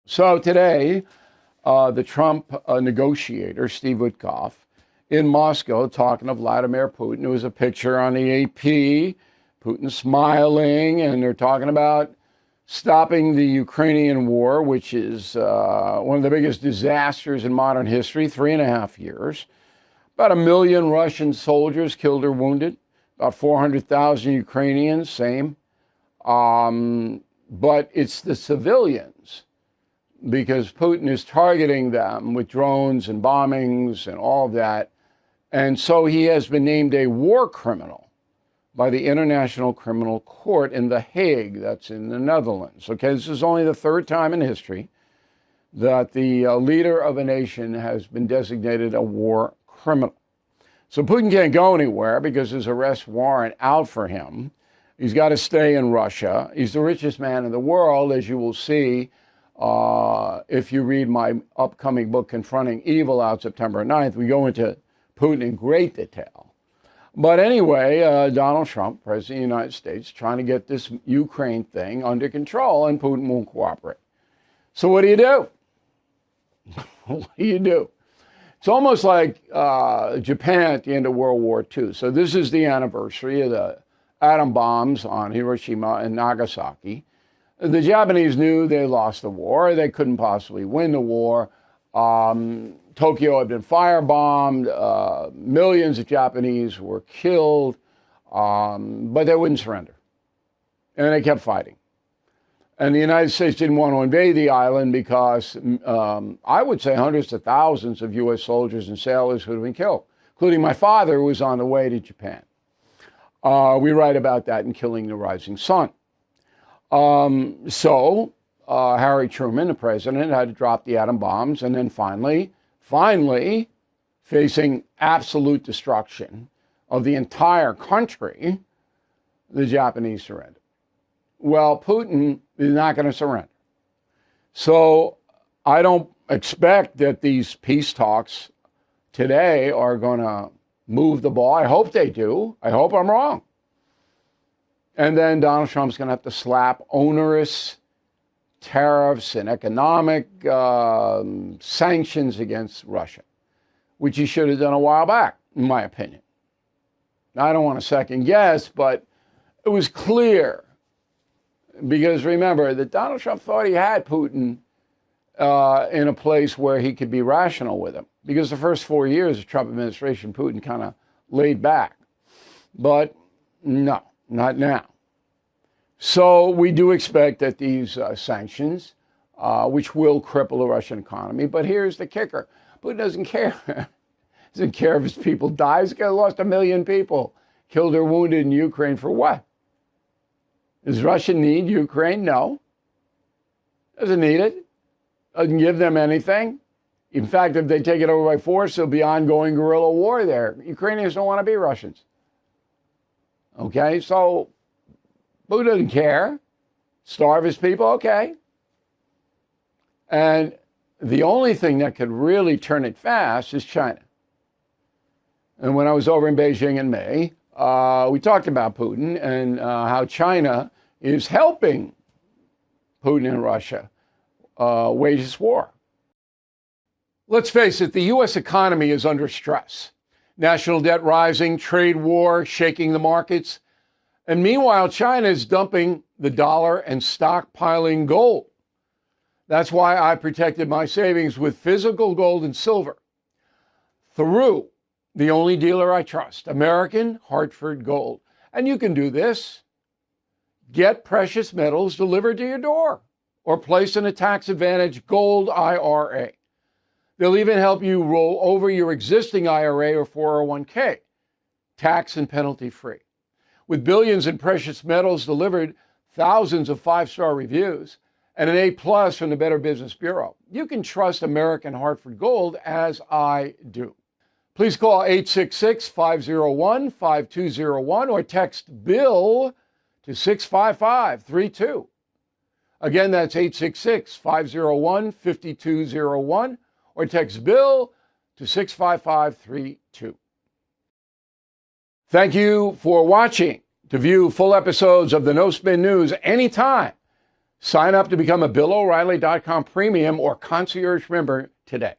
So today, the Trump negotiator, Steve Witkoff, in Moscow, talking to Vladimir Putin. There was a picture on the AP, Putin smiling, and they're talking about stopping the Ukrainian war, which is one of the biggest disasters in modern history, 3.5 years. About 1 million Russian soldiers killed or wounded, about 400,000 Ukrainians, same. But it's the civilians, because Putin is targeting them with drones and bombings and all of that. And so he has been named a war criminal by the International Criminal Court in The Hague, that's in the Netherlands. Okay, this is only the third time in history that the leader of a nation has been designated a war criminal. So Putin can't go anywhere because there's arrest warrant out for him. He's got to stay in Russia. He's the richest man in the world, as you will see if you read my upcoming book, Confronting Evil, out September 9th. We go into Putin in great detail. But anyway, Donald Trump, President of the United States, trying to get this Ukraine thing under control, and Putin won't cooperate. So what do you do? What do you do? It's almost like Japan at the end of World War II. So this is the anniversary of the atom bombs on Hiroshima and Nagasaki. The Japanese knew they lost the war. They couldn't possibly win the war. Tokyo had been firebombed. Millions of Japanese were killed, but they wouldn't surrender. And they kept fighting. And the United States didn't want to invade the island because I would say hundreds of thousands of U.S. soldiers and sailors would have been killed, including my father, who was on the way to Japan. We write about that in Killing the Rising Sun. So Harry Truman, the president, had to drop the atom bombs, and then finally, facing absolute destruction of the entire country, the Japanese surrendered. Well, Putin is not going to surrender. So I don't expect that these peace talks today are going to move the ball. I hope they do. I hope I'm wrong. And then Donald Trump's going to have to slap onerous tariffs and economic sanctions against Russia, which he should have done a while back, in my opinion. Now, I don't want to second guess, but it was clear. Because remember that Donald Trump thought he had Putin in a place where he could be rational with him. Because the first 4 years of the Trump administration, Putin kind of laid back. But no, not now. So we do expect that these sanctions, which will cripple the Russian economy, but here's the kicker. Putin doesn't care. Doesn't care if his people die. He's lost 1 million people, killed or wounded in Ukraine for what? Does Russia need Ukraine? No. Doesn't need it. Doesn't give them anything. In fact, if they take it over by force, there'll be ongoing guerrilla war there. Ukrainians don't want to be Russians. Okay, so Putin doesn't care. Starve his people, okay. And the only thing that could really turn it fast is China. And when I was over in Beijing in May, we talked about Putin and how China is helping Putin and Russia wage this war. Let's face it, the U.S. economy is under stress. National debt rising, trade war shaking the markets. And meanwhile, China is dumping the dollar and stockpiling gold. That's why I protected my savings with physical gold and silver through the only dealer I trust, American Hartford Gold. And you can do this. Get precious metals delivered to your door or place in a tax-advantaged gold IRA. They'll even help you roll over your existing IRA or 401k, tax and penalty free. With billions in precious metals delivered, thousands of 5-star reviews, and an A+ from the Better Business Bureau, you can trust American Hartford Gold as I do. Please call 866-501-5201 or text BILL to 65532. Again, that's 866-501-5201 or text BILL to 65532. Thank you for watching. To view full episodes of the No Spin News anytime, Sign up to become a BillO'Reilly.com premium or concierge member today.